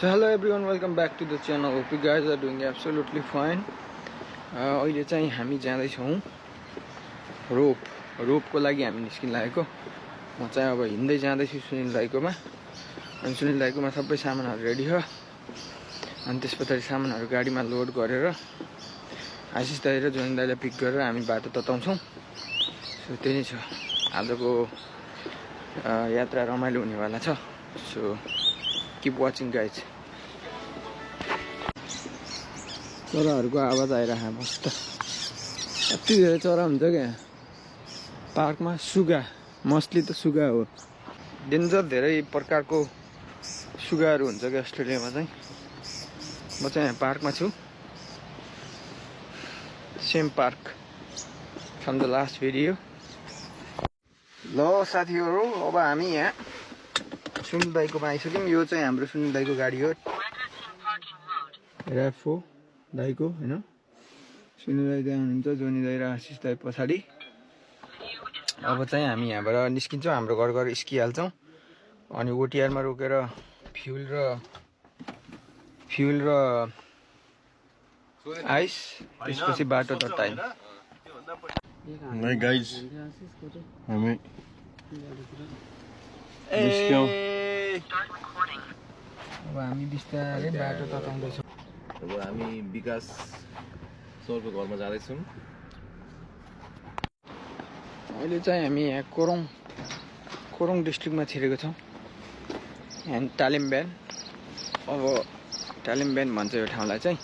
So hello everyone, welcome back to the channel. Hope you guys are doing absolutely fine. अहिले चाहिँ हामी जाँदै छौं रोपको लागि हामी निस्किन लागेको। म चाहिँ अब हिँड्दै जाँदैछु सुनिल दाइकोमा। अनि सुनिल दाइकोमा सबै सामानहरु रेडी छ। अनि त्यसपछि सामानहरु गाडीमा लोड गरेर आशिष दाइ र जोइन दाइलाई पिक गरेर हामी बाटो तताउँछौं। सो त्यही नै छ आजको यात्रा रमाइलो हुनेवाला छ। So keep watching guys. चराहरुको आवाज आइराछ मस्त। कति धेरै चरा हुन्छ के पार्कमा। सुगा मोस्टली त सुगा हो। डेन्जर धेरै प्रकारको सुगाहरु हुन्छ के अस्ट्रेलियामा चाहिँ। म चाहिँ यहाँ पार्कमा छु। Same park from the last video. ल साथीहरु, अब हामी यहाँ सुनिल दाइकोमा आइसक्यौं। यो चाहिँ हाम्रो सुनिल दाइको गाडी हो। RAV4 दाइको हैन। सुनिल दाइ त्यहाँ हुनुहुन्छ, जोनी दाइ र आशिष दाइ पछाडी। अब चाहिँ हामी यहाँबाट निस्किन्छौं, हाम्रो घर स्किहाल्छौं। अनि OTR मा रोकेर फ्युल र आइस, त्यसपछि बाटो तताइ। Hey guys, हामी अब हामी बिस्तारै बाटो तताउँदै छौं। अब हामी विकास सरको घरमा जाँदै छौं। अहिले चाहिँ हामी यहाँ कोरोङ डिस्ट्रिक्टमा छिरेको छौं। यहाँ तालिमब्यान। अब तालिमब्यान भन्छ यो ठाउँलाई चाहिँ।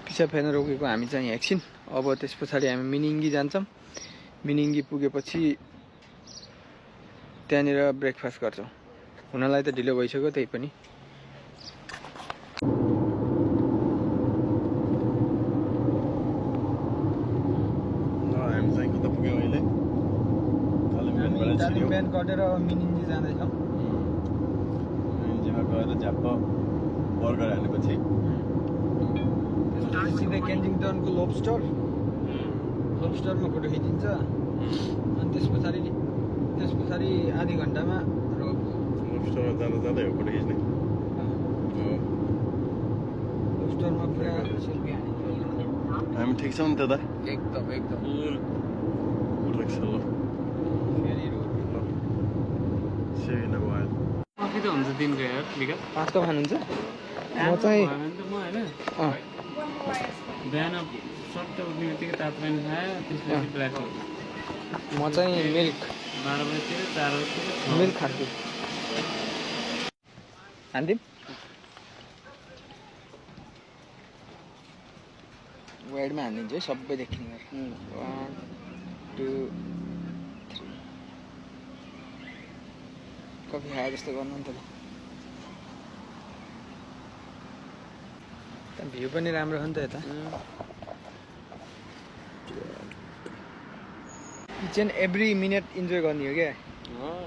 पिसा फेर्न रोकेको हामी चाहिँ एकछिन। अब त्यसपछि हामी मिनिङ्गी जान्छौं। मिनिङ्गी पुगेपछि त्यहाँनिर ब्रेकफास्ट गर्छौं। हुनलाई त ढिलो भइसक्यो त्यही पनि। हामी चाहिँ कता पुग्यौं अहिले? तालिमब्यान कटेर मिनिङ्गी जाँदैछौं। मिनिङ्गीमा गएर झ्याप्प बर्गर हालेपछि सिधै केन्जिङटनको लोबस्टरमा फोटो खिचिन्छ। अनि त्यसपछि आधी घण्टामा रोप। लोबस्टरमा जाँदा हो फोटो खिच्ने। लोबस्टरमा पुरा सेल्फी हानिन्छ। हामी ठिक छौं नि त दा? एकदम ठिक छ। ल फेरि रोप। सेभी नभए कफी त हुन्छ दिनको यार विकास। पाँचको खानुहुन्छ? म चाहिँ बिहान सट्ट उठ्ने बित्तिकै तातो पानी खायो, त्यसपछि ब्ल्याक कफी। म चाहिँ मिल्क 12 बजीतिर 4 बजीतिर मिल्क खान्छु। हान्दिम वाइडमा हानिदिन्छु है सबै देखिने गरी। 1 2 3 कफी खाए जस्तो गर्नु नि त। भ्यू पनि राम्रो हो नि त यता। Each and every minute enjoy गर्ने हो क्या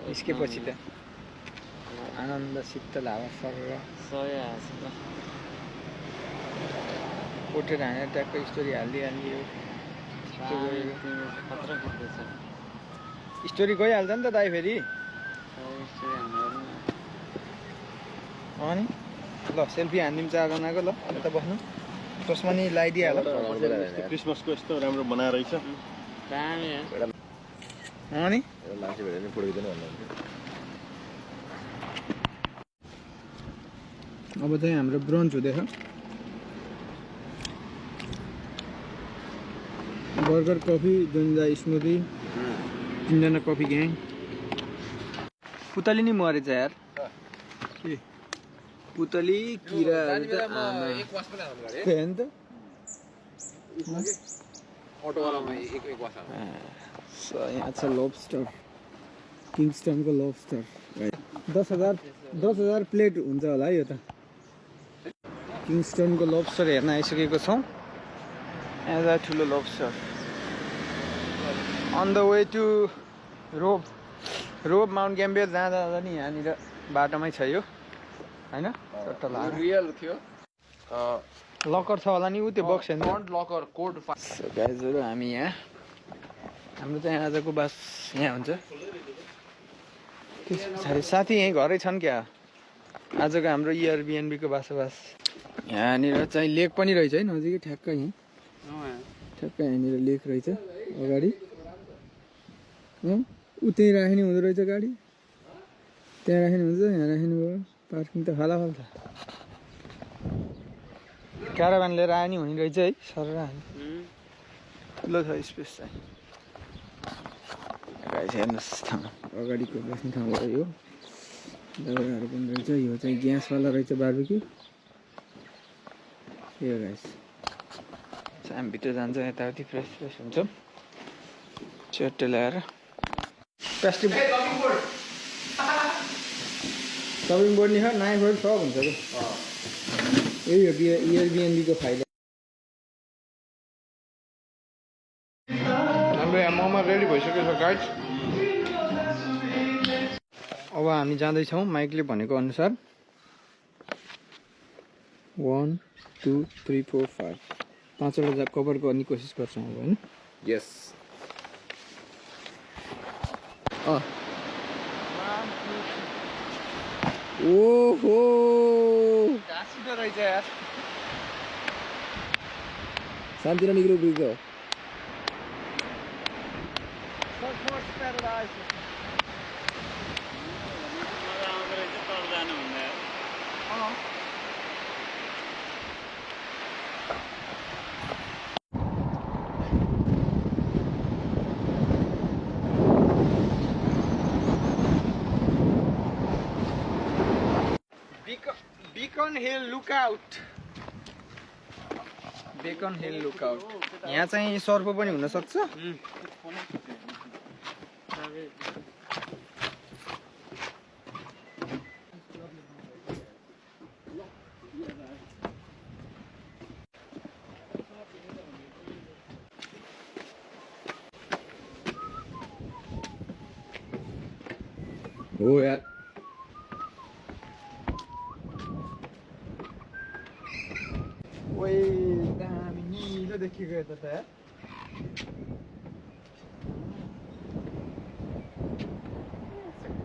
निस्केपछि त। आनन्द शीतल हावा सरेर कोटेर हानेर ट्याक्क स्टोरी हालिदियो। स्टोरी गइहाल्छ नि त दाइ फेरि। अनि ल सेल्फी हान्दिउँ चारजनाको। ल यता बस्नु। चस्मा नि लगाइदिइहाल। क्रिसमसको यस्तो राम्रो बनाएर रहेछ। अनि लासी भेट्यो नि फोटो खिच्दैन भन्नुहुन्छ। अब चाहिँ हाम्रो ब्रन्च हुँदैछ। बर्गर, कफी, जोन्जा स्मुदी, 3 जना कफी ग्याङ। पुतली नि मरेछ यार। के पुतली किरा त एक वास पनि हाल्नु गरे। के हैन त अटोवालामा एक वास हाल्नु। यहाँ छ लोबस्टर, किङस्टनको लोबस्टर। 10,000 प्लेट हुन्छ होला है यो त। किङस्टनको लोबस्टर हेर्न आइसकेको छौं। यहाँ ठुलो lobster. On the way to rope Mount Gambier जाँदा नि यहाँनिर बाटोमै छ यो हैन। सट्ट लाग्यो। रियल थियो। लकर छ होला नि उ त्यो बक्स हैन। Front locker code. सो गाइजहरु, हामी यहाँ हाम्रो चाहिँ आजको बास यहाँ हुन्छ। त्यस पछाडि साथी यही घरै छन् क्या? आजको हाम्रो एयरबिएनबीको बसोबास। यहाँनिर चाहिँ लेक पनि रहेछ है नजिकै ठ्याक्कै यहाँ। ठ्याक्कै यहाँनिर लेक रहेछ अगाडि। ऊ त्यहीँ राख्ने हुँदो रहेछ गाडी, त्यहाँ राख्ने हुन्छ, यहाँ राख्नु भयो। पार्किङ त फालाफाल छ। क्याराभान लिएर आयो नि हुने रहेछ है सर ठुलो छ स्पेस चाहिँ। हेर्नुहोस् ठाउँ अगाडिको बस्ने ठाउँ भयो यो। दाउराहरू पनि रहेछ। यो चाहिँ ग्यासवाला रहेछ बार्बिक्यू। यो गाइस हामी भित्र जान्छ यताउति फ्रेस फ्रेस हुन्छौँ चट्टे ल्याएर। प्लास्टिक सपिङ बोर्ड नि छ, नाइफहरू सब हुन्छ कि। यही हो एयरबिएनबीको फाइदा। हाम्रो यहाँ मोमो रेडी भइसकेको छ गाइस। अब हामी जाँदैछौँ माइकले भनेको अनुसार। 1 2 3 4 5 5वटा कभर गर्ने कोसिस गर्छौँ अब होइन। यस ओहो कासिलो रहेछ यार। शान्तिरा निक्लो ब्रिज हो। Beacon Hill lookout. Beacon Hill lookout. यहाँ चाहिँ सर्फ पनि हुन सक्छ। हो यार ओए दामी निलो देखिएको यता त यार।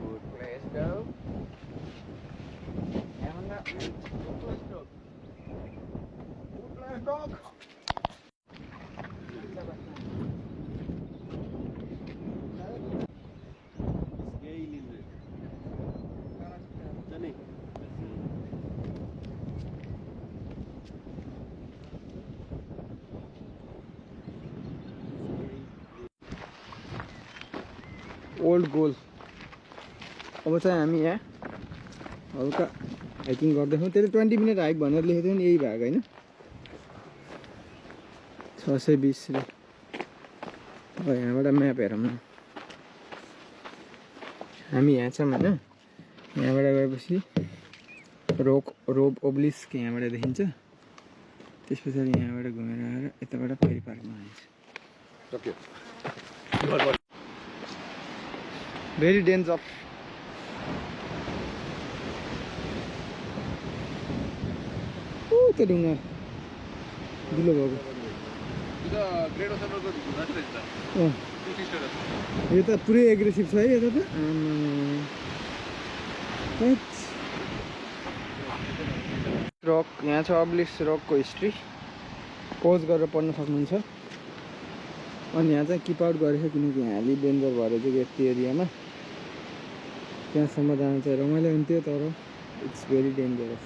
Good place though. Yamanda. Good place dog. Good place dog. Old goal. अब चाहिँ हामी यहाँ हल्का हाइकिङ गर्दैछौँ। त्यसले 20 मिनट हाइक भनेर लेखेको थियो नि, यही भएको होइन। 620 रे। अब यहाँबाट म्याप हेरौँ न। हामी यहाँ छौँ होइन। यहाँबाट गएपछि रोप ओब्लिस्क यहाँबाट देखिन्छ। त्यस पछाडि यहाँबाट घुमेर आएर यताबाट फेरि पार्कमा आइन्छ। Very danger. त्यो ढुङ्गा ढिलो भएको। यो त पुरै एग्रेसिभ छ है यता त। रक यहाँ छ अब्लिस रकको हिस्ट्री पोज गरेर पढ्न सक्नुहुन्छ। अनि यहाँ चाहिँ किप आउट गरेछ किनकि हाली डेन्जर भएर चाहिँ यति एरियामा त्यहाँसम्म जानु चाहिँ रमाइलो हुन्थ्यो तर इट्स भेरी डेन्जरस।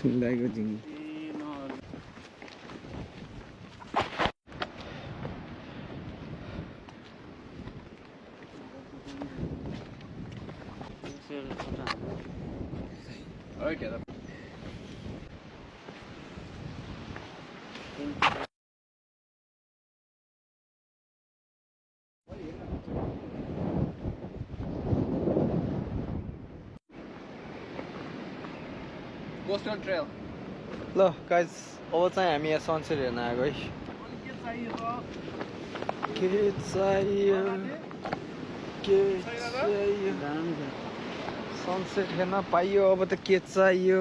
सुन्दाको झिङ्गी कोस्टल ट्रेल। ल गाइस अब चाहिँ हामी यहाँ सनसेट हेर्न आएको है। के चाहियो सनसेट हेर्न पाइयो। अब त के चाहियो।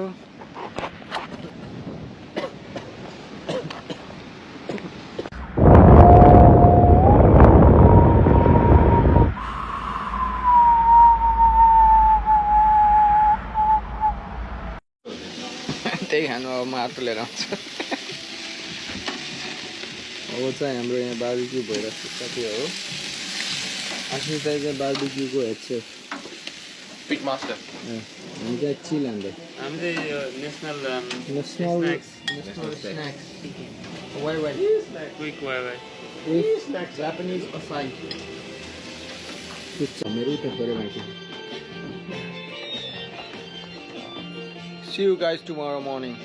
त्यही खानु अब म आटो लिएर आउँछु अब चाहिँ हाम्रो यहाँ बार्बिक्यू भइरहेको छ साथी हो आफ्नो चाहिँ बार्बिक्यूको हेड सेफ Pit master. हामी चाहिँ चिल हान्दै हामी चाहिँ यो national national snacks Wai Wai quick Wai Japanese Asahi कुछ मेरो उता पऱ्यो माथि See you guys tomorrow morning.